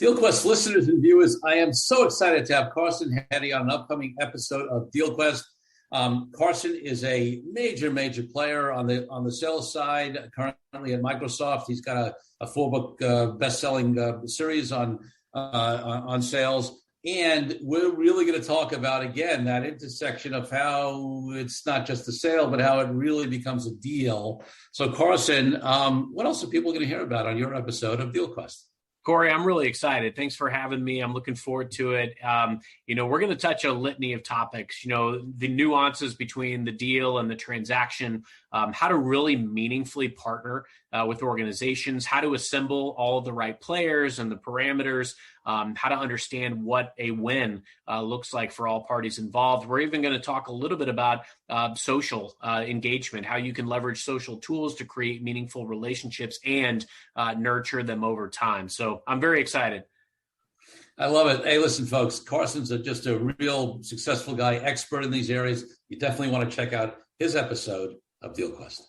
DealQuest listeners and viewers, I am so excited to have Carson Heady on an upcoming episode of DealQuest. Carson is a major player on the sales side, currently at Microsoft. He's got a four-book best-selling series on sales. And we're really going to talk about, again, that intersection of how it's not just a sale, but how it really becomes a deal. So, Carson, what else are people going to hear about on your episode of DealQuest? Corey, I'm really excited. Thanks for having me. I'm looking forward to it. We're going to touch a litany of topics, the nuances between the deal and the transaction, how to really meaningfully partner with organizations, how to assemble all of the right players and the parameters, how to understand what a win looks like for all parties involved. We're even going to talk a little bit about social engagement, how you can leverage social tools to create meaningful relationships and nurture them over time. So I'm very excited. I love it. Hey, listen, folks, Carson's just a real successful guy, expert in these areas. You definitely want to check out his episode of DealQuest.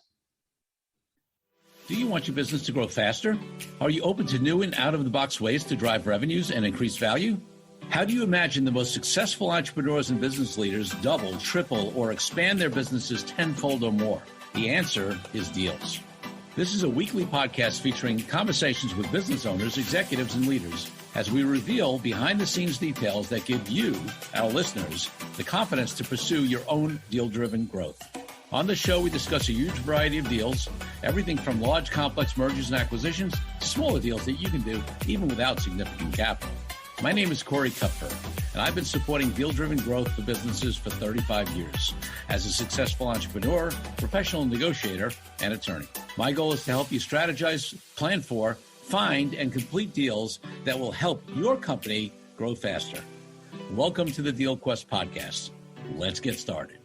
Do you want your business to grow faster? Are you open to new and out-of-the-box ways to drive revenues and increase value? How do you imagine the most successful entrepreneurs and business leaders double, triple, or expand their businesses tenfold or more? The answer is Deals. This is a weekly podcast featuring conversations with business owners, executives, and leaders as we reveal behind-the-scenes details that give you, our listeners, the confidence to pursue your own deal-driven growth. On the show, we discuss a huge variety of deals, everything from large, complex mergers and acquisitions to smaller deals that you can do even without significant capital. My name is Corey Kupfer, and I've been supporting deal-driven growth for businesses for 35 years as a successful entrepreneur, professional negotiator, and attorney. My goal is to help you strategize, plan for, find, and complete deals that will help your company grow faster. Welcome to the DealQuest podcast. Let's get started.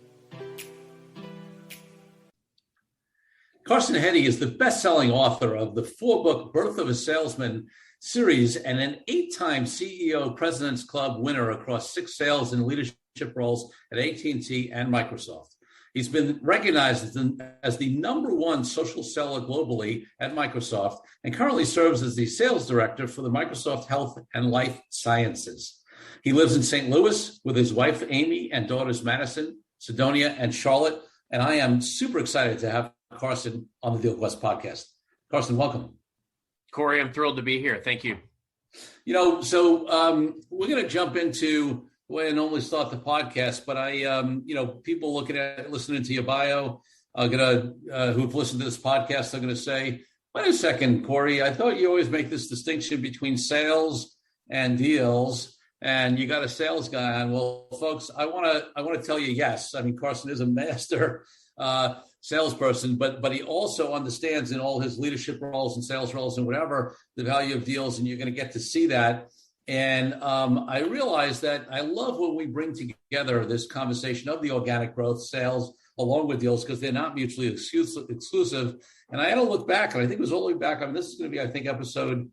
Carson Heady is the best-selling author of the four-book Birth of a Salesman series and an 8-time CEO President's Club winner across 6 sales and leadership roles at AT&T and Microsoft. He's been recognized as the number 1 social seller globally at Microsoft and currently serves as the sales director for the Microsoft Health and Life Sciences. He lives in St. Louis with his wife, Amy, and daughters, Madison, Sidonia, and Charlotte. And I am super excited to have Carson on the DealQuest podcast. Carson, welcome. Corey, I'm thrilled to be here. Thank you. So we're going to jump into the way I normally start the podcast, but people listening to your bio who've listened to this podcast are going to say, wait a second, Corey, I thought you always make this distinction between sales and deals, and you got a sales guy on. Well, folks, I want to tell you, yes. I mean, Carson is a master salesperson, but he also understands in all his leadership roles and sales roles and whatever the value of deals, and you're going to get to see that. And I realize that I love when we bring together this conversation of the organic growth sales along with deals because they're not mutually exclusive. And I had to look back, and I think it was all the way back. I mean, this is going to be, I think, episode,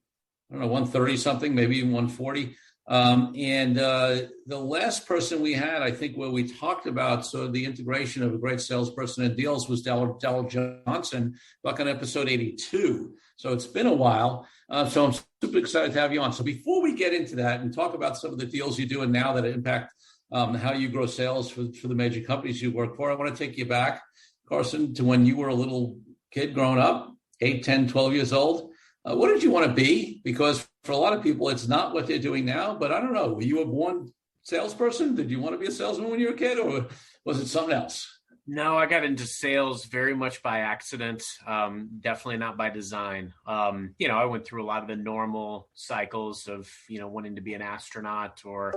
130 something, maybe even 140. The last person we had, I think, where we talked about sort of the integration of a great salesperson and deals was Daryl Johnson back on episode 82. So it's been a while. So I'm super excited to have you on. So before we get into that and talk about some of the deals you're doing now that impact how you grow sales for the major companies you work for, I want to take you back, Carson, to when you were a little kid growing up, 8, 10, 12 years old. What did you want to be? Because for a lot of people, it's not what they're doing now. But I don't know. Were you a born salesperson? Did you want to be a salesman when you were a kid, or was it something else? No, I got into sales very much by accident. Definitely not by design. I went through a lot of the normal cycles of, wanting to be an astronaut or,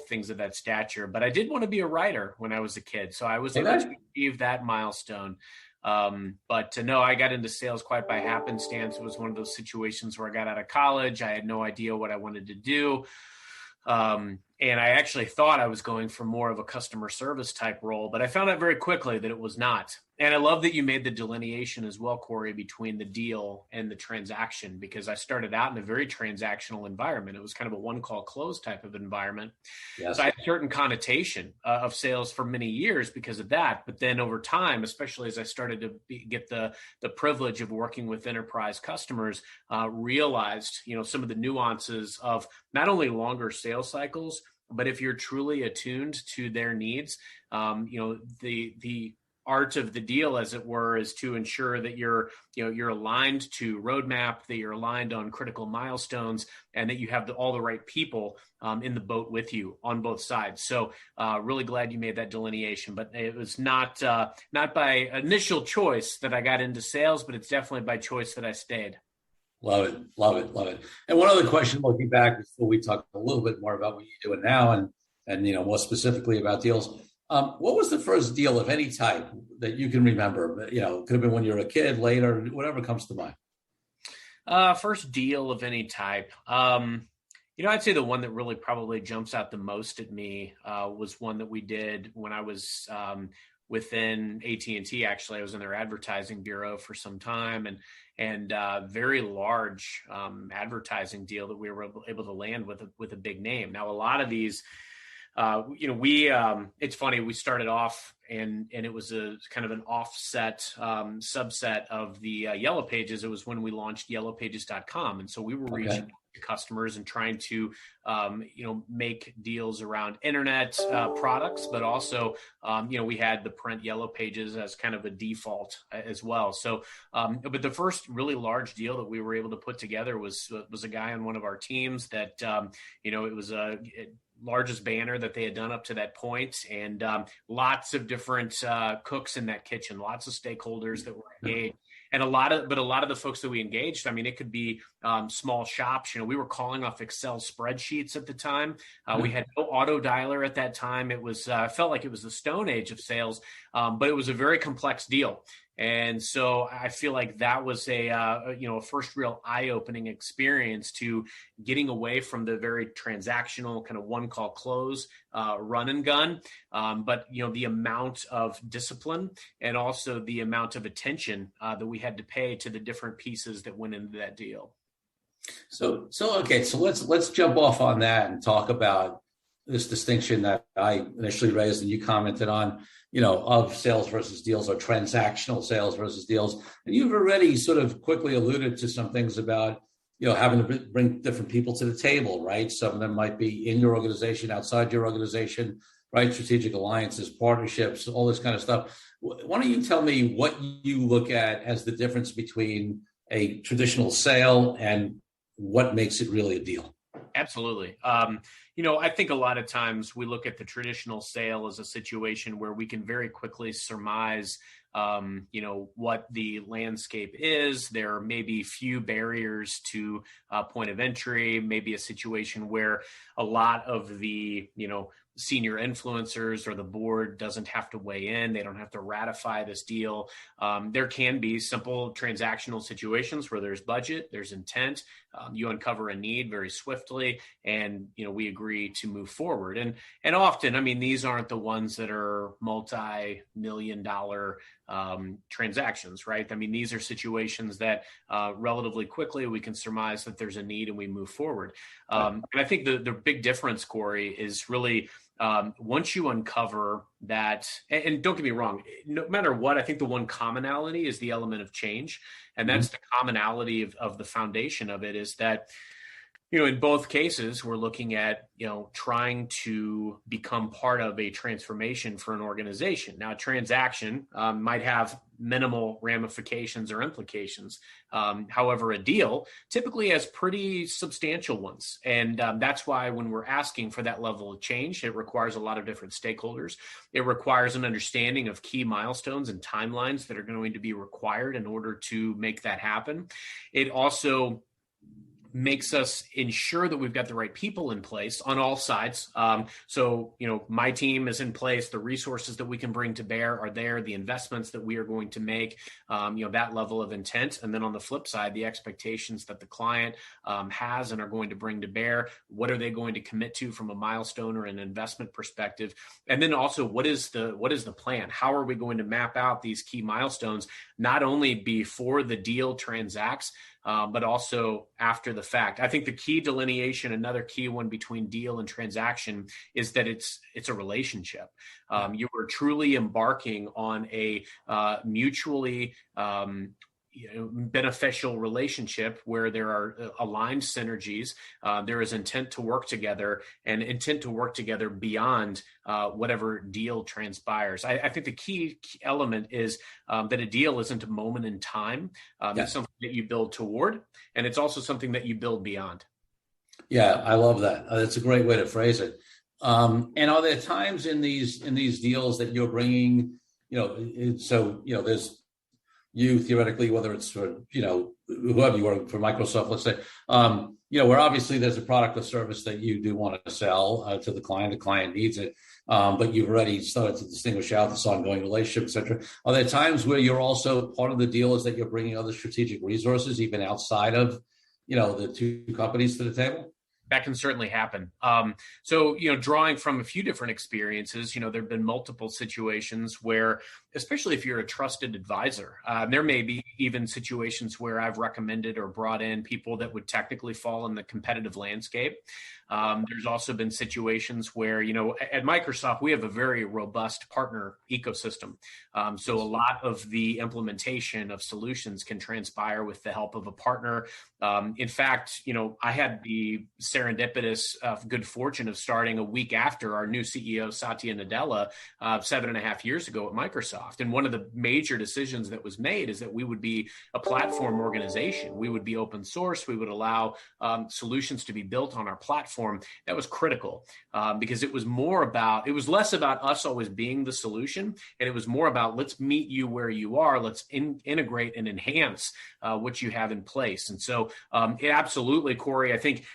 things of that stature. But I did want to be a writer when I was a kid. So I was able to achieve that milestone. But no, I got into sales quite by happenstance. It was one of those situations where I got out of college. I had no idea what I wanted to do. And I actually thought I was going for more of a customer service type role, but I found out very quickly that it was not. And I love that you made the delineation as well, Corey, between the deal and the transaction, because I started out in a very transactional environment. It was kind of a one-call close type of environment. Yes. So I had a certain connotation of sales for many years because of that. But then over time, especially as I started to get the privilege of working with enterprise customers, realized, some of the nuances of not only longer sales cycles, but if you're truly attuned to their needs, the art of the deal, as it were, is to ensure that you're aligned to roadmap, that you're aligned on critical milestones, and that you have all the right people in the boat with you on both sides. So really glad you made that delineation. But it was not by initial choice that I got into sales, but it's definitely by choice that I stayed. Love it, love it, love it. And one other question, looking back before we talk a little bit more about what you're doing now, and more specifically about deals. What was the first deal of any type that you can remember? Could have been when you were a kid, later, whatever comes to mind. First deal of any type. I'd say the one that really probably jumps out the most at me was one that we did when I was within AT&T. Actually, I was in their advertising bureau for some time, and very large advertising deal that we were able to land with a big name. Now, a lot of these. It's funny, we started off and it was a kind of an offset subset of the Yellow Pages. It was when we launched yellowpages.com. And so we were reaching out to customers and trying to, make deals around internet products, but also, we had the print Yellow Pages as kind of a default as well. So, but the first really large deal that we were able to put together was a guy on one of our teams that, it was largest banner that they had done up to that point, and lots of different cooks in that kitchen, lots of stakeholders that were engaged, and a lot of the folks that we engaged, I mean, it could be small shops. We were calling off Excel spreadsheets at the time. We had no auto dialer at that time. It was felt like it was the Stone Age of sales, but it was a very complex deal. And so I feel like that was a first real eye-opening experience to getting away from the very transactional kind of one-call close, run and gun. But the amount of discipline and also the amount of attention that we had to pay to the different pieces that went into that deal. So let's jump off on that and talk about this distinction that I initially raised and you commented on, of sales versus deals, or transactional sales versus deals. And you've already sort of quickly alluded to some things about, having to bring different people to the table, right? Some of them might be in your organization, outside your organization, right? Strategic alliances, partnerships, all this kind of stuff. Why don't you tell me what you look at as the difference between a traditional sale and what makes it really a deal? Absolutely. I think a lot of times we look at the traditional sale as a situation where we can very quickly surmise, what the landscape is. There may be few barriers to point of entry, maybe a situation where a lot of the, senior influencers or the board doesn't have to weigh in. They don't have to ratify this deal. There can be simple transactional situations where there's budget, there's intent, you uncover a need very swiftly, and we agree to move forward. And often, these aren't the ones that are multi-million-dollar transactions, right? These are situations that relatively quickly we can surmise that there's a need and we move forward. And I think the big difference, Corey, is really once you uncover that, and don't get me wrong, no matter what, I think the one commonality is the element of change. And that's the commonality of the foundation of it, is that, in both cases, we're looking at, trying to become part of a transformation for an organization. Now, a transaction might have minimal ramifications or implications. However, a deal typically has pretty substantial ones. And that's why when we're asking for that level of change, it requires a lot of different stakeholders. It requires an understanding of key milestones and timelines that are going to be required in order to make that happen. It also makes us ensure that we've got the right people in place on all sides. So, my team is in place. The resources that we can bring to bear are there. The investments that we are going to make, that level of intent. And then on the flip side, the expectations that the client has and are going to bring to bear. What are they going to commit to from a milestone or an investment perspective? And then also, what is the plan? How are we going to map out these key milestones, not only before the deal transacts, but also after the fact? I think the key delineation, another key one between deal and transaction, is that it's a relationship. You are truly embarking on a mutually beneficial relationship where there are aligned synergies. There is intent to work together, and intent to work together beyond whatever deal transpires. I think the key element is that a deal isn't a moment in time. It's something that you build toward, and it's also something that you build beyond. Yeah, I love that. That's a great way to phrase it. And are there times in these deals that you're bringing, there's you theoretically, whether it's for, whoever you are for Microsoft, let's say, where obviously there's a product or service that you do want to sell to the client needs it, but you've already started to distinguish out this ongoing relationship, et cetera. Are there times where you're also part of the deal is that you're bringing other strategic resources, even outside of, the two companies to the table? That can certainly happen. So, drawing from a few different experiences, there have been multiple situations where, especially if you're a trusted advisor, there may be even situations where I've recommended or brought in people that would technically fall in the competitive landscape. There's also been situations where, at Microsoft, we have a very robust partner ecosystem. So a lot of the implementation of solutions can transpire with the help of a partner. In fact, I had the serendipitous good fortune of starting a week after our new CEO, Satya Nadella, 7.5 years ago at Microsoft. And one of the major decisions that was made is that we would be a platform organization. We would be open source. We would allow solutions to be built on our platform. That was critical because it was less about us always being the solution, and it was more about let's meet you where you are. Let's integrate and enhance what you have in place. And so absolutely, Corey, I think,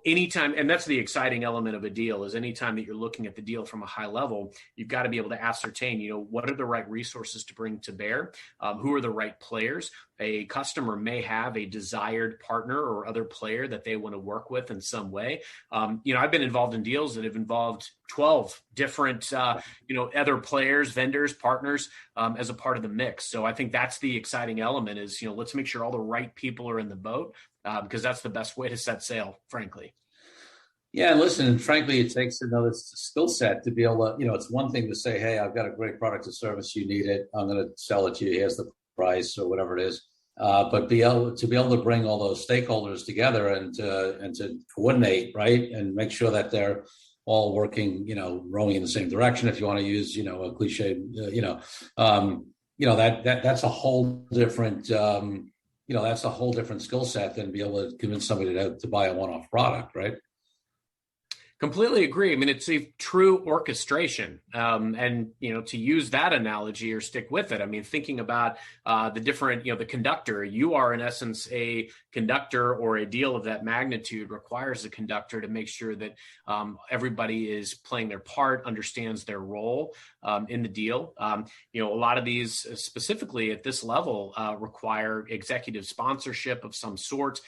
anytime, and that's the exciting element of a deal, is anytime that you're looking at the deal from a high level, you've got to be able to ascertain, what are the right resources to bring to bear? Who are the right players? A customer may have a desired partner or other player that they want to work with in some way. I've been involved in deals that have involved 12 different, other players, vendors, partners as a part of the mix. So I think that's the exciting element is, let's make sure all the right people are in the boat because that's the best way to set sail, frankly. Yeah, and listen, and frankly, it takes another skill set to be able to, it's one thing to say, hey, I've got a great product or service, you need it, I'm going to sell it to you, here's the price or whatever it is. But to be able to bring all those stakeholders together and to coordinate, right, and make sure that they're all working, rowing in the same direction. If you want to use, a cliche, that's a whole different, that's a whole different skill set than be able to convince somebody to buy a one-off product, right? Completely agree. I mean, it's a true orchestration. And, to use that analogy or stick with it, I mean, thinking about the different, the conductor, you are in essence a conductor, or a deal of that magnitude requires a conductor to make sure that everybody is playing their part, understands their role in the deal. A lot of these specifically at this level require executive sponsorship of some sort.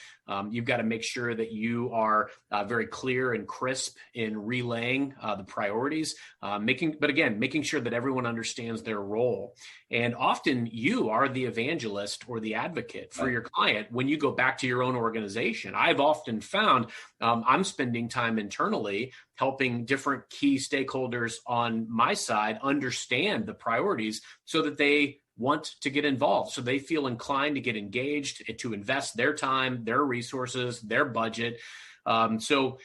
You've got to make sure that you are very clear and crisp in relaying the priorities, making sure that everyone understands their role. And often you are the evangelist or the advocate for your client when you go back to your own organization. I've often found I'm spending time internally helping different key stakeholders on my side understand the priorities so that they want to get involved, so they feel inclined to get engaged, to invest their time, their resources, their budget. So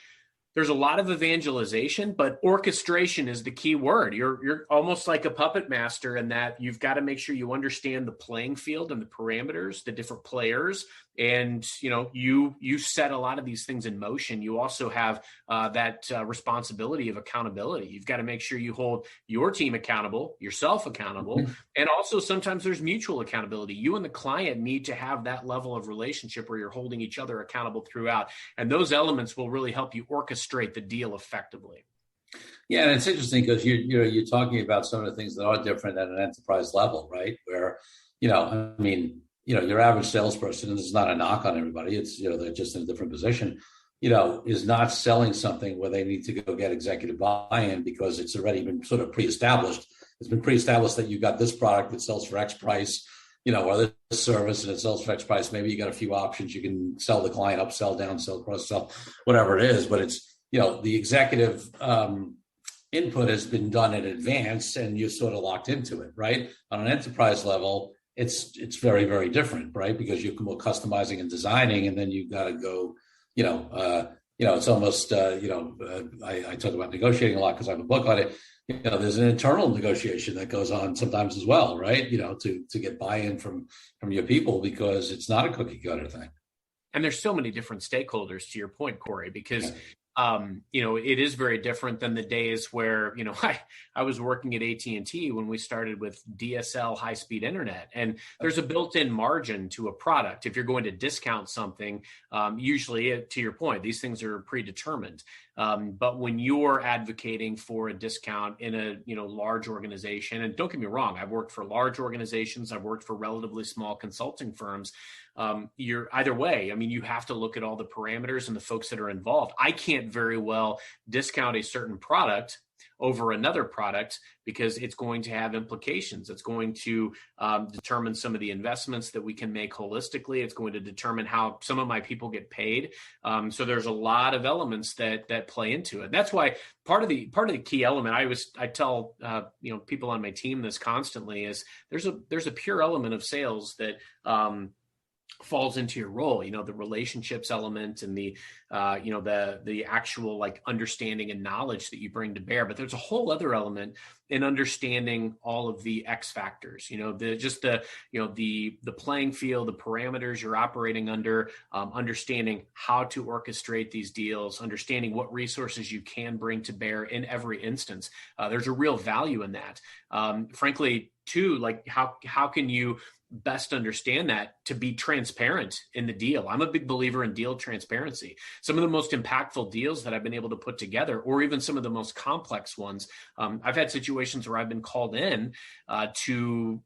there's a lot of evangelization, but orchestration is the key word. You're almost like a puppet master in that you've got to make sure you understand the playing field and the parameters, the different players, and you set a lot of these things in motion, you also have that responsibility of accountability. You've got to make sure you hold your team accountable, yourself accountable, and also sometimes there's mutual accountability. You and the client need to have that level of relationship where you're holding each other accountable throughout, and those elements will really help you orchestrate the deal effectively. Yeah, and it's interesting because you're talking about some of the things that are different at an enterprise level, right? Where, your average salesperson, and this is not a knock on everybody, it's, they're just in a different position, is not selling something where they need to go get executive buy-in because it's already been sort of pre-established. It's been pre-established that you got this product that sells for X price, or this service and it sells for X price. Maybe you got a few options. You can sell the client, upsell, downsell, cross-sell, whatever it is. But it's, the executive input has been done in advance and you're sort of locked into it, right? On an enterprise level, it's very, very different, right? Because you're more customizing and designing, and then you've got to go, it's almost, I talk about negotiating a lot because I have a book on it. There's an internal negotiation that goes on sometimes as well, right? To get buy-in from your people, because it's not a cookie cutter thing. And there's so many different stakeholders, to your point, Corey, because it is very different than the days where, I was working at AT&T when we started with DSL high-speed internet, and there's a built-in margin to a product. If you're going to discount something, usually, to your point, these things are predetermined. But when you're advocating for a discount in a large organization, and don't get me wrong, I've worked for large organizations, I've worked for relatively small consulting firms. You're either way. You have to look at all the parameters and the folks that are involved. I can't very well discount a certain product over another product because it's going to have implications. It's going to determine some of the investments that we can make holistically. It's going to determine how some of my people get paid. So there's a lot of elements that play into it. That's why part of the key element I tell people on my team this constantly is there's a pure element of sales that falls into your role, the relationships element and the actual understanding and knowledge that you bring to bear. But there's a whole other element in understanding all of the X factors, the playing field, the parameters you're operating under, understanding how to orchestrate these deals, understanding what resources you can bring to bear in every instance. There's a real value in that. Frankly, too, how can you best understand that to be transparent in the deal? I'm a big believer in deal transparency. Some of the most impactful deals that I've been able to put together, or even some of the most complex ones, I've had situations where I've been called in to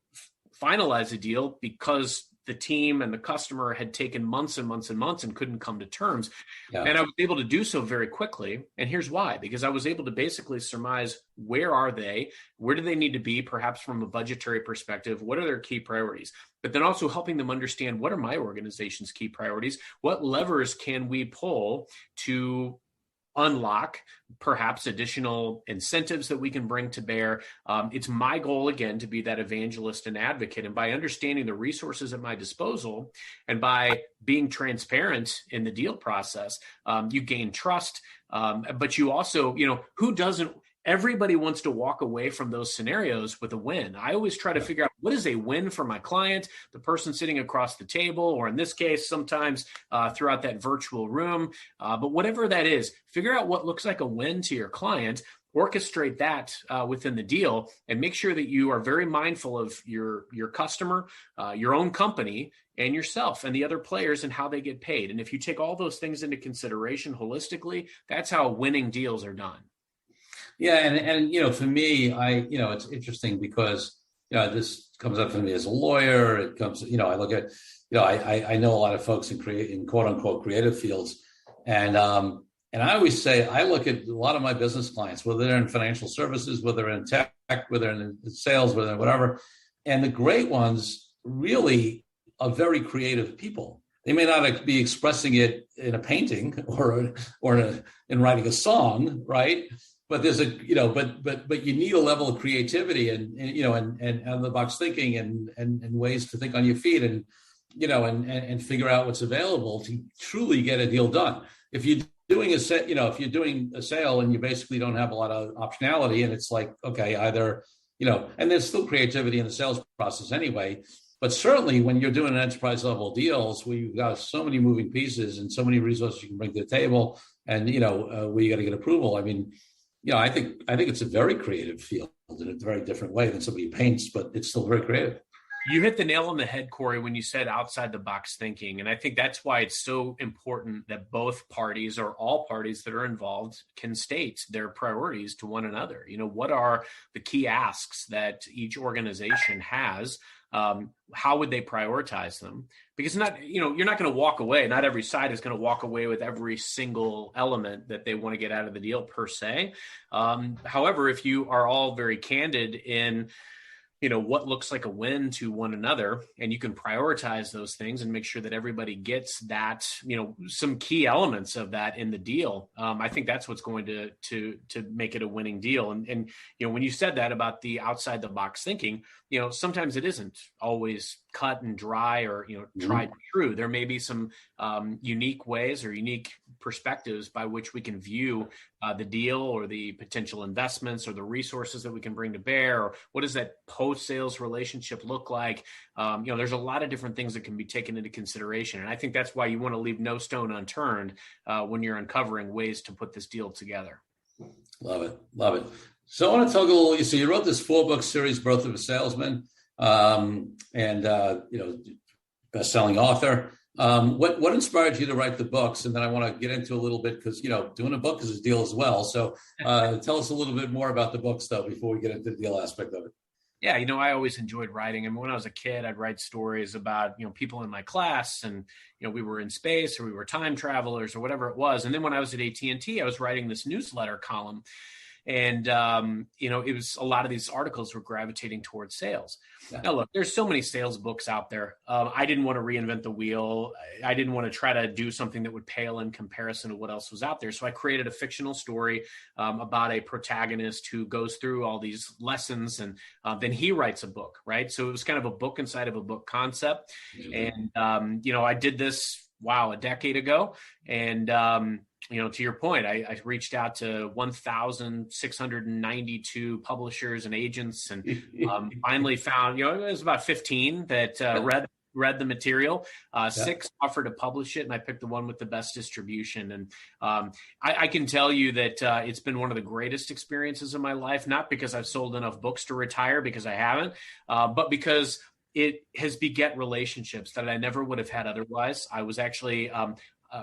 finalize a deal because the team and the customer had taken months and months and months and couldn't come to terms. Yeah. And I was able to do so very quickly. And here's why, because I was able to basically surmise, where are they? Where do they need to be, perhaps from a budgetary perspective? What are their key priorities? But then also helping them understand, what are my organization's key priorities? What levers can we pull to unlock perhaps additional incentives that we can bring to bear? It's my goal, again, to be that evangelist and advocate. And by understanding the resources at my disposal and by being transparent in the deal process, you gain trust. But you also, who doesn't? Everybody wants to walk away from those scenarios with a win. I always try to figure out, what is a win for my client, the person sitting across the table, or in this case, sometimes throughout that virtual room. But whatever that is, figure out what looks like a win to your client, orchestrate that within the deal, and make sure that you are very mindful of your customer, your own company, and yourself and the other players and how they get paid. And if you take all those things into consideration holistically, that's how winning deals are done. Yeah. And for me, it's interesting because, this comes up for me as a lawyer. It comes, I look at, I know a lot of folks in quote unquote creative fields. And I always say, I look at a lot of my business clients, whether they're in financial services, whether they're in tech, whether they're in sales, whether they're whatever. And the great ones really are very creative people. They may not be expressing it in a painting or in writing a song, right? But there's but you need a level of creativity and out of the box thinking and ways to think on your feet and figure out what's available to truly get a deal done. If you're doing if you're doing a sale and you basically don't have a lot of optionality, and it's like, okay, either, and there's still creativity in the sales process anyway, But certainly when you're doing enterprise level deals where you've got so many moving pieces and so many resources you can bring to the table, and where you got to get approval. I mean, I think it's a very creative field in a very different way than somebody who paints, but it's still very creative. You hit the nail on the head, Corey, when you said outside the box thinking. And I think that's why it's so important that both parties or all parties that are involved can state their priorities to one another. What are the key asks that each organization has? How would they prioritize them? Because you're not going to walk away. Not every side is going to walk away with every single element that they want to get out of the deal per se. However, if you are all very candid in what looks like a win to one another, and you can prioritize those things and make sure that everybody gets that, some key elements of that in the deal. I think that's what's going to make it a winning deal. And when you said that about the outside the box thinking, sometimes it isn't always cut and dry or, tried and true. There may be some unique ways or unique perspectives by which we can view the deal or the potential investments or the resources that we can bring to bear, or what does that post-sales relationship look like? There's a lot of different things that can be taken into consideration. And I think that's why you want to leave no stone unturned when you're uncovering ways to put this deal together. Love it. So I want to talk a little, so you wrote this 4-book series, Birth of a Salesman, and best-selling author. What inspired you to write the books? And then I want to get into a little bit because, doing a book is a deal as well. So tell us a little bit more about the books, though, before we get into the deal aspect of it. Yeah, I always enjoyed writing. I mean, when I was a kid, I'd write stories about, people in my class and, we were in space or we were time travelers or whatever it was. And then when I was at AT&T, I was writing this newsletter column. And, it was a lot of these articles were gravitating towards sales. Yeah. Now, look, there's so many sales books out there. I didn't want to reinvent the wheel. I didn't want to try to do something that would pale in comparison to what else was out there. So I created a fictional story about a protagonist who goes through all these lessons and then he writes a book, right? So it was kind of a book inside of a book concept. Mm-hmm. And, I did this, a decade ago. And, to your point, I reached out to 1,692 publishers and agents and finally found, it was about 15 that read the material. 6 offered to publish it, and I picked the one with the best distribution. And I can tell you that it's been one of the greatest experiences of my life, not because I've sold enough books to retire, because I haven't, but because it has beget relationships that I never would have had otherwise. I was actually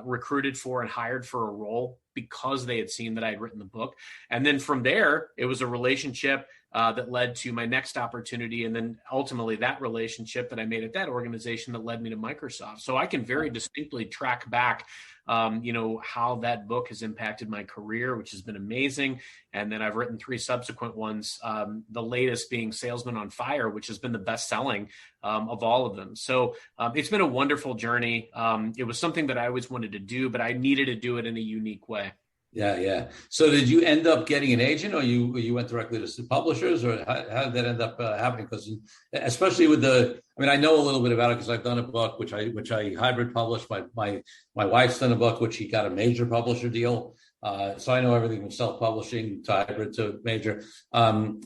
recruited for and hired for a role because they had seen that I had written the book. And then from there, it was a relationship that led to my next opportunity. And then ultimately that relationship that I made at that organization that led me to Microsoft. So I can very distinctly track back, how that book has impacted my career, which has been amazing. And then I've written 3 subsequent ones, the latest being Salesman on Fire, which has been the best selling of all of them. So it's been a wonderful journey. It was something that I always wanted to do, but I needed to do it in a unique way. Yeah. So did you end up getting an agent, or you went directly to publishers, or how did that end up happening? Because especially with I know a little bit about it because I've done a book which I hybrid published. My wife's done a book which she got a major publisher deal. So I know everything from self-publishing to hybrid to major. And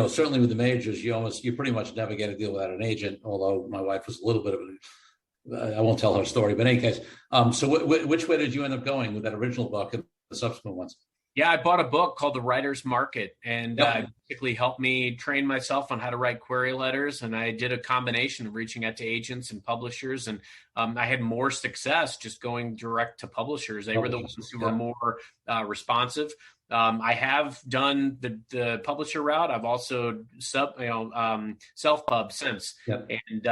certainly with the majors, you pretty much never get a deal without an agent. Although my wife was a little bit of I won't tell her story, but in any case, so which way did you end up going with that original book and the subsequent ones? Yeah, I bought a book called The Writer's Market, and it basically helped me train myself on how to write query letters. And I did a combination of reaching out to agents and publishers. And I had more success just going direct to publishers. They were the ones who were more responsive. I have done the publisher route. I've also self-pub since. Yep. And,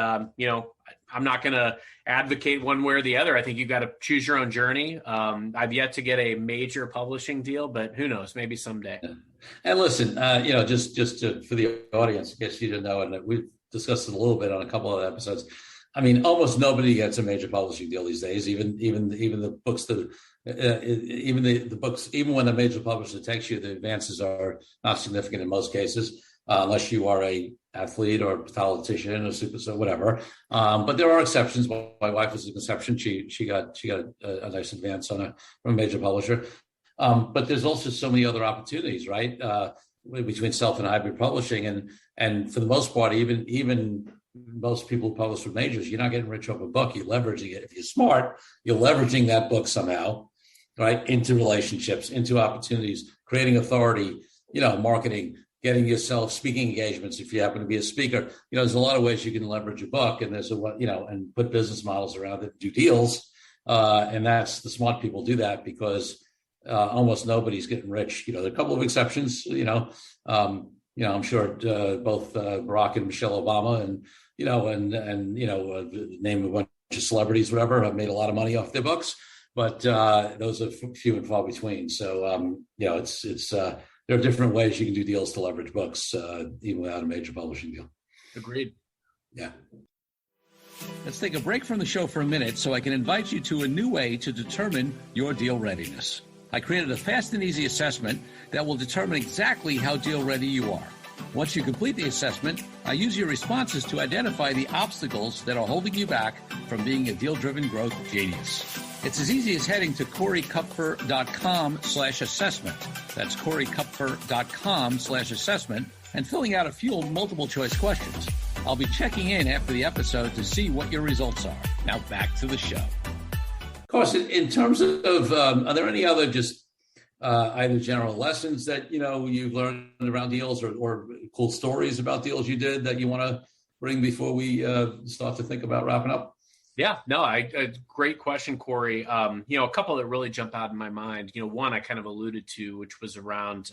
I'm not going to advocate one way or the other. I think you've got to choose your own journey. I've yet to get a major publishing deal, but who knows, maybe someday. Yeah. And listen, for the audience, in case you didn't know, and we've discussed it a little bit on a couple of episodes. I mean, almost nobody gets a major publishing deal these days. Even the books the books, even when the major publisher takes you, the advances are not significant in most cases, unless you are a athlete or politician or superstar, whatever. But there are exceptions. My wife was an exception. She got a nice advance from a major publisher. But there's also so many other opportunities, right? Between self and hybrid publishing, and for the most part, even most people who publish with majors, you're not getting rich off a book. You're leveraging it. If you're smart, you're leveraging that book somehow, right, into relationships, into opportunities, creating authority, marketing, getting yourself speaking engagements. If you happen to be a speaker, there's a lot of ways you can leverage a book, and and put business models around it, do deals. And that's the smart people do that because almost nobody's getting rich. There are a couple of exceptions, I'm sure both Barack and Michelle Obama and name a bunch of celebrities, whatever, have made a lot of money off their books, but those are few and far between. So, there are different ways you can do deals to leverage books, even without a major publishing deal. Agreed. Yeah. Let's take a break from the show for a minute so I can invite you to a new way to determine your deal readiness. I created a fast and easy assessment that will determine exactly how deal ready you are. Once you complete the assessment, I use your responses to identify the obstacles that are holding you back from being a deal-driven growth genius. It's as easy as heading to CoreyKupfer.com/assessment. That's CoreyKupfer.com/assessment and filling out a few multiple choice questions. I'll be checking in after the episode to see what your results are. Now back to the show. Of course, in terms of, are there any other just either general lessons that, you've learned around deals or cool stories about deals you did that you want to bring before we start to think about wrapping up? Yeah, no, great question, Corey. A couple that really jump out in my mind. One I kind of alluded to, which was around,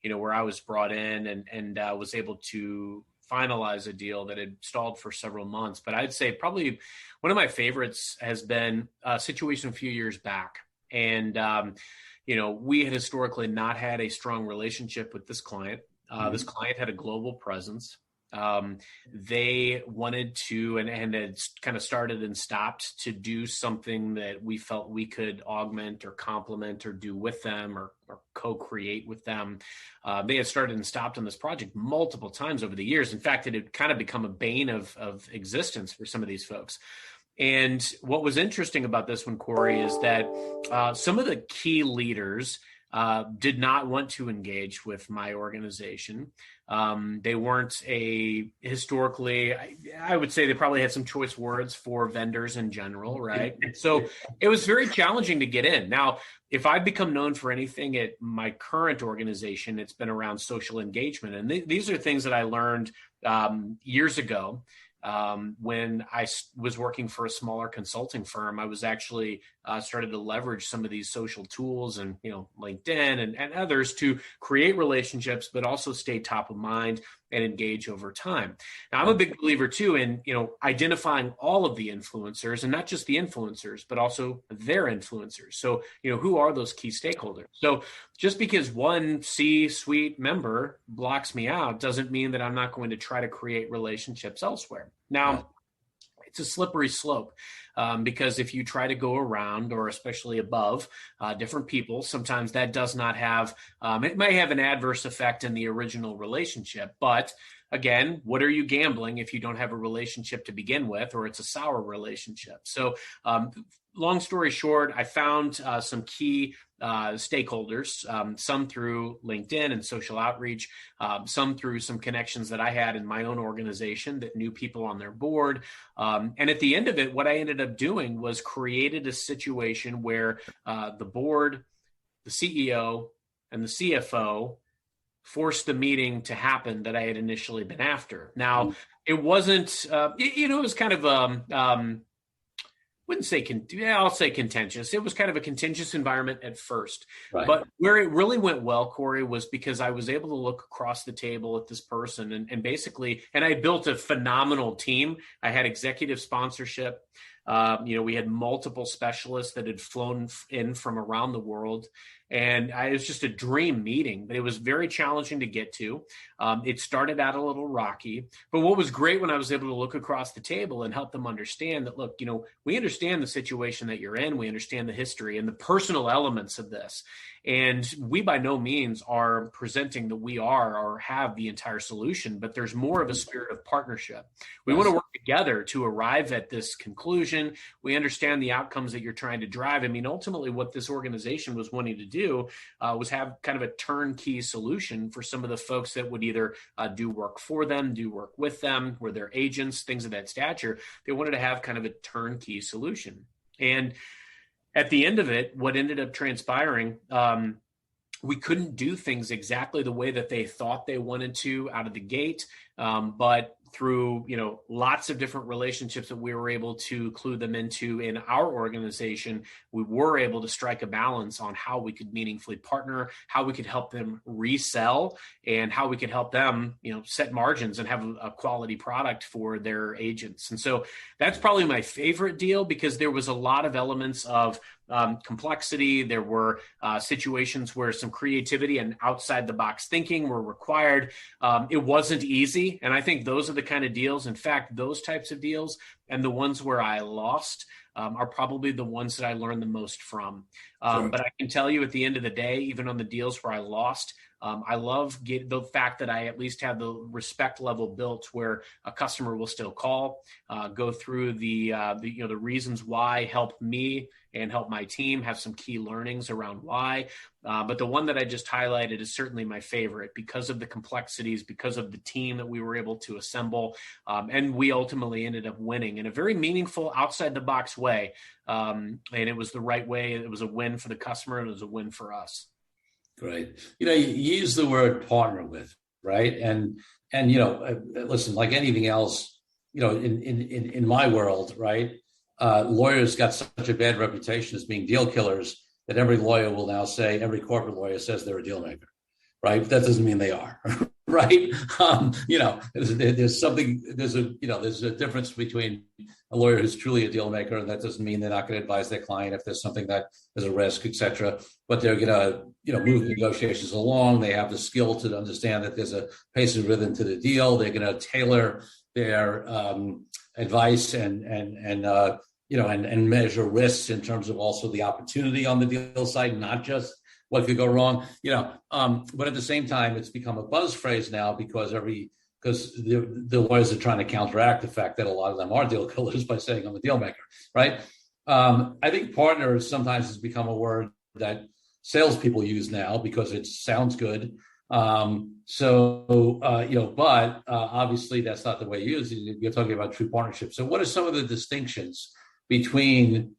where I was brought in and was able to finalize a deal that had stalled for several months. But I'd say probably one of my favorites has been a situation a few years back. And, we had historically not had a strong relationship with this client. This client had a global presence. They wanted to, and had kind of started and stopped to do something that we felt we could augment or complement or do with them or co-create with them. They had started and stopped on this project multiple times over the years. In fact, it had kind of become a bane of existence for some of these folks. And what was interesting about this one, Corey, is that some of the key leaders did not want to engage with my organization. They weren't historically, I would say they probably had some choice words for vendors in general, right? So it was very challenging to get in. Now, if I've become known for anything at my current organization, it's been around social engagement. And these are things that I learned years ago. When I was working for a smaller consulting firm, I was actually started to leverage some of these social tools and, LinkedIn and others to create relationships, but also stay top of mind and engage over time. Now, I'm a big believer too in, identifying all of the influencers, and not just the influencers, but also their influencers. So, who are those key stakeholders? So just because one C-suite member blocks me out doesn't mean that I'm not going to try to create relationships elsewhere. Now, it's a slippery slope because if you try to go around or especially above different people, sometimes that does not have, it may have an adverse effect in the original relationship. But again, what are you gambling if you don't have a relationship to begin with, or it's a sour relationship? So long story short, I found some key stakeholders, some through LinkedIn and social outreach, some through some connections that I had in my own organization that knew people on their board. And at the end of it, what I ended up doing was created a situation where the board, the CEO, and the CFO forced the meeting to happen that I had initially been after. Now, it wasn't, it was kind of, I'll say contentious. It was kind of a contentious environment at first. Right. But where it really went well, Corey, was because I was able to look across the table at this person and basically, and I built a phenomenal team. I had executive sponsorship. We had multiple specialists that had flown in from around the world. And it was just a dream meeting, but it was very challenging to get to. It started out a little rocky, but what was great when I was able to look across the table and help them understand that, look, we understand the situation that you're in. We understand the history and the personal elements of this. And we by no means are presenting that we are or have the entire solution, but there's more of a spirit of partnership. We want to work together to arrive at this conclusion. We understand the outcomes that you're trying to drive. I mean, ultimately what this organization was wanting to do was have kind of a turnkey solution for some of the folks that would either do work for them, do work with them, were their agents, things of that stature. They wanted to have kind of a turnkey solution. And at the end of it, what ended up transpiring, we couldn't do things exactly the way that they thought they wanted to out of the gate. But through, lots of different relationships that we were able to clue them into in our organization, we were able to strike a balance on how we could meaningfully partner, how we could help them resell, and how we could help them, set margins and have a quality product for their agents. And so that's probably my favorite deal, because there was a lot of elements of complexity. There were situations where some creativity and outside the box thinking were required. It wasn't easy. And I think those are the kind of deals, in fact, those types of deals and the ones where I lost are probably the ones that I learned the most from. Sure. But I can tell you at the end of the day, even on the deals where I lost, I love the fact that I at least have the respect level built where a customer will still call, go through the reasons why, help me and help my team, have some key learnings around why. But the one that I just highlighted is certainly my favorite because of the complexities, because of the team that we were able to assemble. And we ultimately ended up winning in a very meaningful, outside the box way. And it was the right way. It was a win for the customer. And it was a win for us. Great. You use the word partner with, right? And listen, like anything else, in my world, right? Lawyers got such a bad reputation as being deal killers that every lawyer will now say, every corporate lawyer says they're a deal maker, right? That doesn't mean they are, right? There's a difference between a lawyer who's truly a deal maker, and that doesn't mean they're not going to advise their client if there's something that is a risk, et cetera. But they're going to, move negotiations along. They have the skill to understand that there's a pace and rhythm to the deal. They're going to tailor their advice and measure risks in terms of also the opportunity on the deal side, not just what could go wrong. But at the same time, it's become a buzz phrase now because the lawyers are trying to counteract the fact that a lot of them are deal killers by saying I'm a deal maker, right? I think partner sometimes has become a word that salespeople use now because it sounds good. But obviously that's not the way you use it. You're talking about true partnership. So what are some of the distinctions between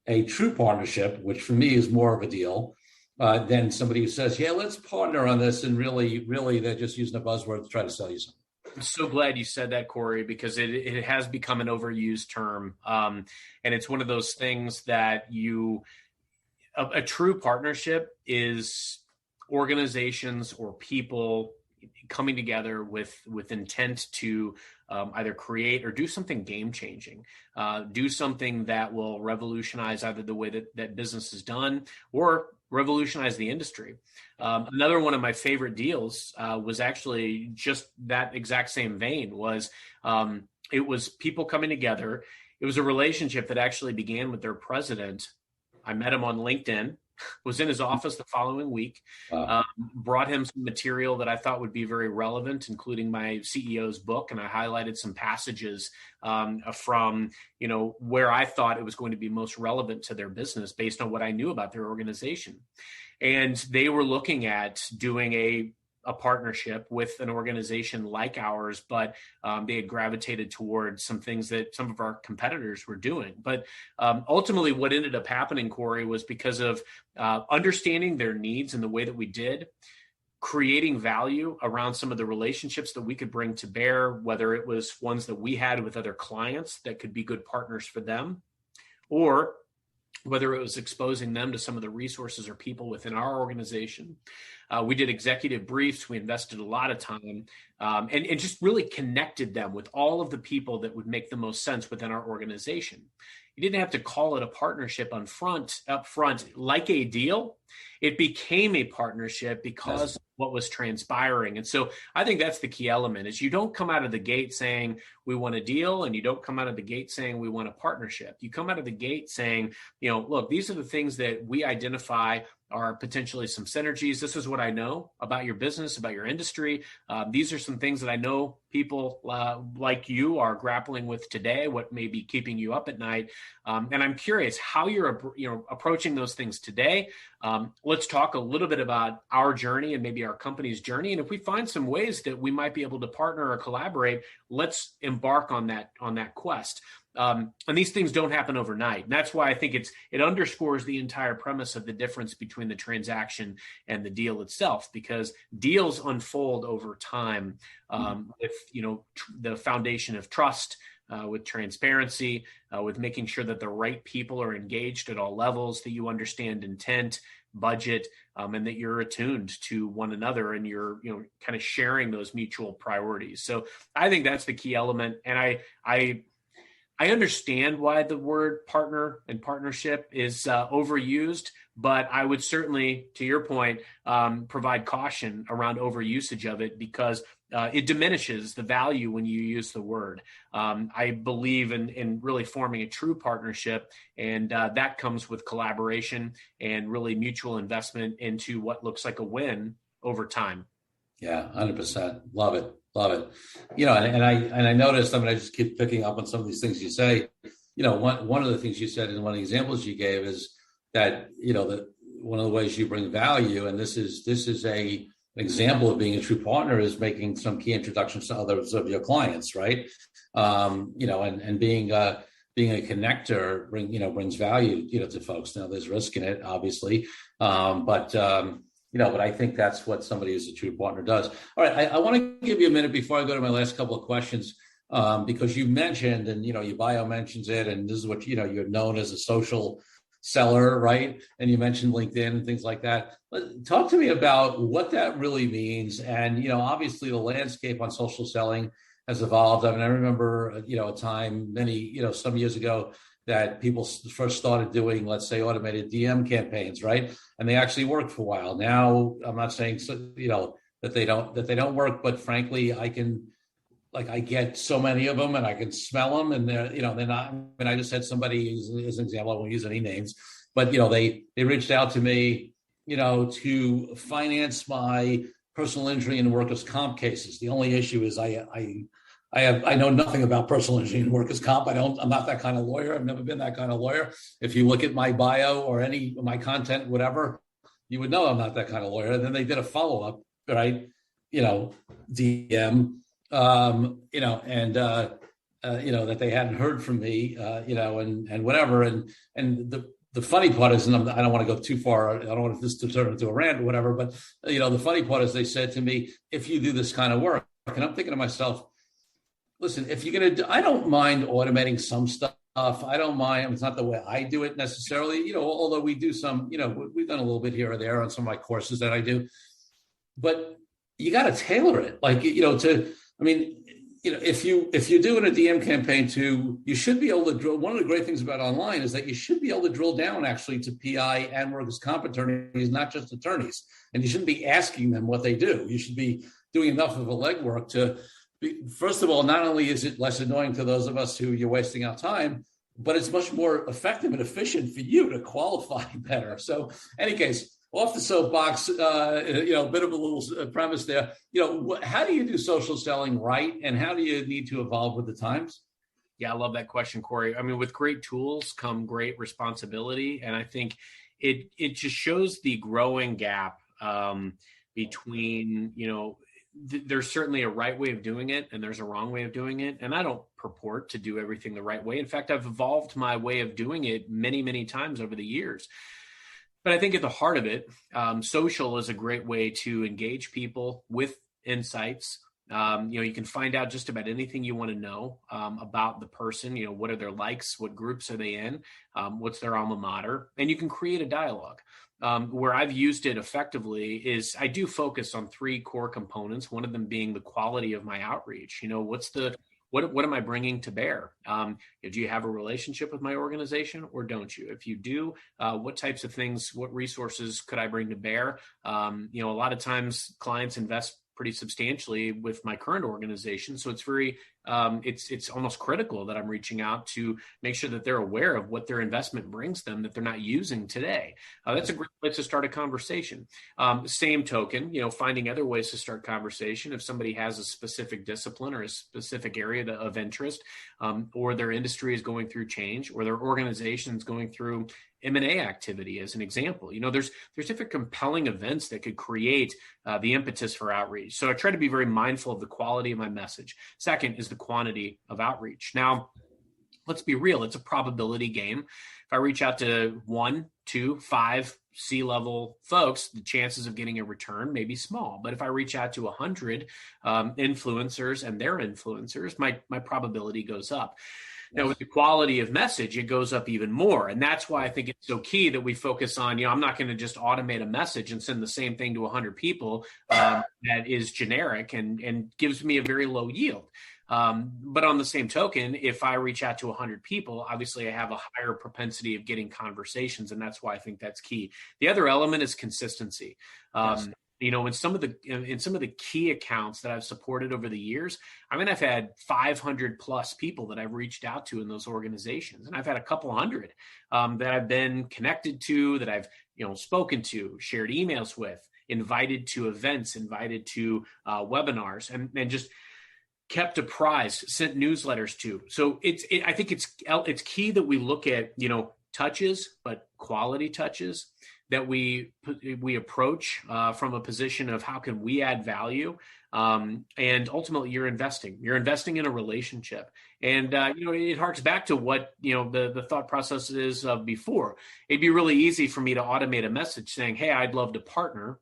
a true partnership, which for me is more of a deal, than somebody who says, yeah, let's partner on this, and really they're just using a buzzword to try to sell you something? I'm so glad you said that, Corey, because it has become an overused term. And it's one of those things that a true partnership is organizations or people coming together with intent to either create or do something game changing, do something that will revolutionize either the way that business is done or revolutionize the industry. Another one of my favorite deals was actually just that exact same vein. It was people coming together. It was a relationship that actually began with their president. I met him on LinkedIn, was in his office the following week, brought him some material that I thought would be very relevant, including my CEO's book. And I highlighted some passages from, where I thought it was going to be most relevant to their business based on what I knew about their organization. And they were looking at doing a partnership with an organization like ours, but they had gravitated towards some things that some of our competitors were doing. But ultimately what ended up happening, Corey, was because of understanding their needs in the way that we did, creating value around some of the relationships that we could bring to bear, whether it was ones that we had with other clients that could be good partners for them, or whether it was exposing them to some of the resources or people within our organization. We did executive briefs. We invested a lot of time and just really connected them with all of the people that would make the most sense within our organization. You didn't have to call it a partnership up front like a deal. It became a partnership because of what was transpiring. And so I think that's the key element is you don't come out of the gate saying we want a deal, and you don't come out of the gate saying we want a partnership. You come out of the gate saying, look, these are the things that we identify are potentially some synergies. This is what I know about your business, about your industry. These are some things that I know people like you are grappling with today, what may be keeping you up at night. And I'm curious how you're approaching those things today. Let's talk a little bit about our journey and maybe our company's journey. And if we find some ways that we might be able to partner or collaborate, let's embark on that quest. And these things don't happen overnight. And that's why I think it underscores the entire premise of the difference between the transaction and the deal itself, because deals unfold over time with the foundation of trust, with transparency, with making sure that the right people are engaged at all levels, that you understand intent, budget, and that you're attuned to one another and you're kind of sharing those mutual priorities. So I think that's the key element. And I understand why the word partner and partnership is overused, but I would certainly, to your point, provide caution around overusage of it, because it diminishes the value when you use the word. I believe in really forming a true partnership, and that comes with collaboration and really mutual investment into what looks like a win over time. Yeah, 100%. Love it. Love it. And I noticed, I just keep picking up on some of these things you say. One of the things you said in one of the examples you gave is that, that one of the ways you bring value, and this is an example of being a true partner, is making some key introductions to others of your clients, right? And being a connector brings value, to folks. Now there's risk in it, obviously. But I think that's what somebody who's a true partner does. All right. I want to give you a minute before I go to my last couple of questions, because you mentioned, and, your bio mentions it, and this is what, you're known as a social seller, right? And you mentioned LinkedIn and things like that. Talk to me about what that really means. And, obviously the landscape on social selling has evolved. I remember, a time some years ago that people first started doing, let's say, automated DM campaigns, right? And they actually worked for a while. Now, I'm not saying, that they don't work, but frankly, I get so many of them and I can smell them, and they're not, I just had somebody as an example, I won't use any names, but, they reached out to me, to finance my personal injury and workers' comp cases. The only issue is I know nothing about personal injury and workers' comp. I'm not that kind of lawyer. I've never been that kind of lawyer. If you look at my bio or any of my content, whatever, you would know I'm not that kind of lawyer. And then they did a follow-up, right? DM, that they hadn't heard from me, and whatever. And the funny part is, and I don't want to go too far, I don't want this to turn into a rant or whatever, but, the funny part is they said to me, if you do this kind of work, and I'm thinking to myself, listen, if you're going to, I don't mind automating some stuff. I don't mind. It's not the way I do it necessarily, although we do some, we've done a little bit here or there on some of my courses that I do, but you got to tailor it. If you're doing a DM campaign you should be able to drill. One of the great things about online is that you should be able to drill down actually to PI and workers' comp attorneys, not just attorneys. And you shouldn't be asking them what they do. You should be doing enough of a legwork to, first of all, not only is it less annoying to those of us who you're wasting our time, but it's much more effective and efficient for you to qualify better. So, any case, off the soapbox, a bit of a little premise there. How do you do social selling right, and how do you need to evolve with the times? Yeah, I love that question, Corey. With great tools come great responsibility, and I think it just shows the growing gap between there's certainly a right way of doing it and there's a wrong way of doing it. And I don't purport to do everything the right way. In fact, I've evolved my way of doing it many, many times over the years. But I think at the heart of it, social is a great way to engage people with insights. You can find out just about anything you want to know about the person. What are their likes? What groups are they in? What's their alma mater? And you can create a dialogue. Where I've used it effectively is I do focus on three core components. One of them being the quality of my outreach. What am I bringing to bear? Do you have a relationship with my organization or don't you? If you do, what types of things, what resources could I bring to bear? A lot of times clients invest pretty substantially with my current organization. So it's very it's almost critical that I'm reaching out to make sure that they're aware of what their investment brings them that they're not using today. That's a great place to start a conversation. Same token, finding other ways to start conversation. If somebody has a specific discipline or a specific area of interest, or their industry is going through change, or their organization is going through M&A activity, as an example, there's different compelling events that could create the impetus for outreach. So I try to be very mindful of the quality of my message. Second is the quantity of outreach. Now, let's be real. It's a probability game. If I reach out to 1, 2, 5 C-level folks, the chances of getting a return may be small. But if I reach out to 100 influencers and their influencers, my probability goes up. Now, with the quality of message, it goes up even more. And that's why I think it's so key that we focus on, I'm not going to just automate a message and send the same thing to 100 people that is generic and gives me a very low yield. But on the same token, if I reach out to 100 people, obviously I have a higher propensity of getting conversations. And that's why I think that's key. The other element is consistency. Yes. In some of the key accounts that I've supported over the years, I've had 500 plus people that I've reached out to in those organizations. And I've had a couple hundred that I've been connected to, that I've, spoken to, shared emails with, invited to events, invited to webinars, and just kept apprised, sent newsletters to. So I think it's key that we look at, touches, but quality touches, that we approach from a position of how can we add value, and ultimately you're investing in a relationship, and it harks back to what the thought process is of before. It'd be really easy for me to automate a message saying, hey, I'd love to partner,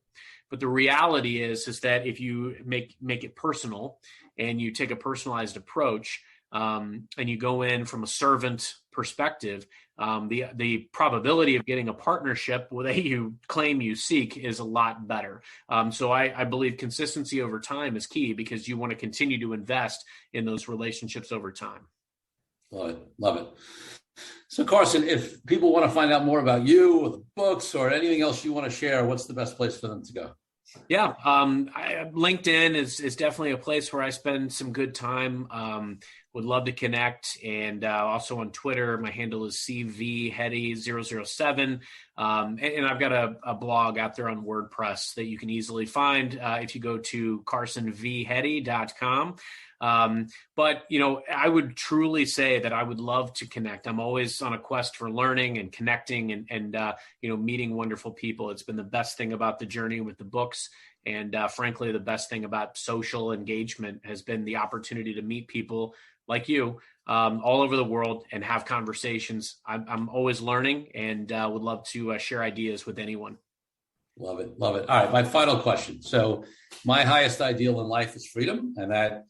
but the reality is that if you make it personal and you take a personalized approach, and you go in from a servant perspective, the probability of getting a partnership that you claim you seek is a lot better. So I believe consistency over time is key, because you want to continue to invest in those relationships over time. Love it. So Carson, if people want to find out more about you or the books or anything else you want to share, what's the best place for them to go? Yeah, LinkedIn is definitely a place where I spend some good time. Would love to connect. And also on Twitter, my handle is CVHeady007. And I've got a blog out there on WordPress that you can easily find if you go to carsonvheady.com. But, I would truly say that I would love to connect. I'm always on a quest for learning and connecting and meeting wonderful people. It's been the best thing about the journey with the books. And frankly, the best thing about social engagement has been the opportunity to meet people like you all over the world and have conversations. I'm always learning and would love to share ideas with anyone. Love it. All right. My final question. So my highest ideal in life is freedom. And that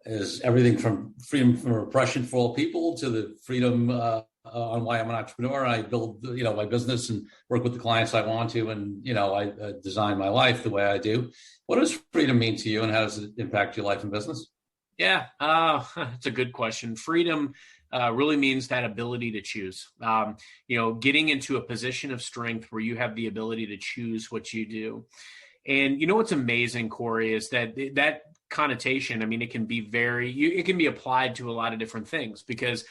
is everything from freedom from oppression for all people to the freedom on why I'm an entrepreneur. I build, my business and work with the clients I want to, and, I design my life the way I do. What does freedom mean to you, and how does it impact your life and business? Yeah, it's a good question. Freedom really means that ability to choose, getting into a position of strength where you have the ability to choose what you do. And what's amazing, Corey, is that connotation, it can be it can be applied to a lot of different things, because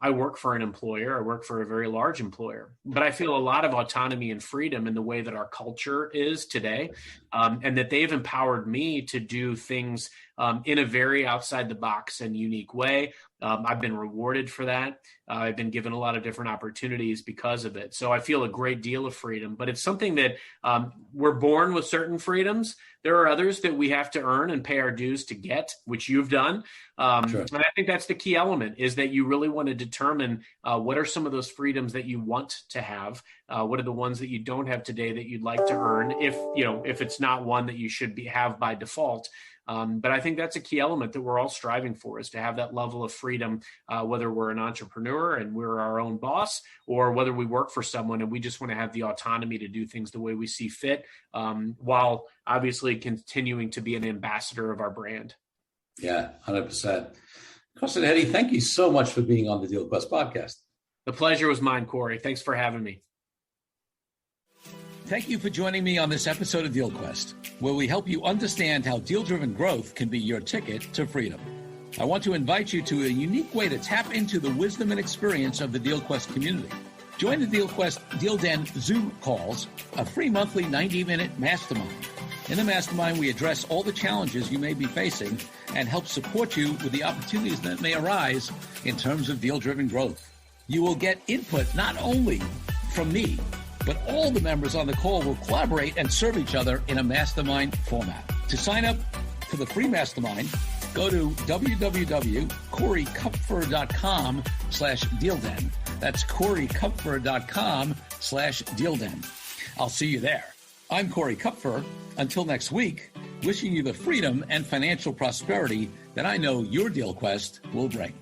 I work for an employer, I work for a very large employer, but I feel a lot of autonomy and freedom in the way that our culture is today, and that they've empowered me to do things in a very outside the box and unique way. I've been rewarded for that. I've been given a lot of different opportunities because of it. So I feel a great deal of freedom, but it's something that we're born with certain freedoms. There are others that we have to earn and pay our dues to get, which you've done. Sure. And I think that's the key element, is that you really want to determine what are some of those freedoms that you want to have. What are the ones that you don't have today that you'd like to earn, if it's not one that you should have by default. But I think that's a key element that we're all striving for, is to have that level of freedom, whether we're an entrepreneur and we're our own boss, or whether we work for someone and we just want to have the autonomy to do things the way we see fit, while obviously continuing to be an ambassador of our brand. Yeah, 100%. Carson Heady, thank you so much for being on the DealQuest podcast. The pleasure was mine, Corey. Thanks for having me. Thank you for joining me on this episode of DealQuest, where we help you understand how deal-driven growth can be your ticket to freedom. I want to invite you to a unique way to tap into the wisdom and experience of the DealQuest community. Join the DealQuest Deal Den Zoom calls, a free monthly 90-minute mastermind. In the mastermind, we address all the challenges you may be facing and help support you with the opportunities that may arise in terms of deal-driven growth. You will get input not only from me, but all the members on the call will collaborate and serve each other in a mastermind format. To sign up for the free mastermind, go to www.corykupfer.com/dealden. That's corykupfer.com/dealden. I'll see you there. I'm Corey Kupfer. Until next week, wishing you the freedom and financial prosperity that I know your DealQuest will bring.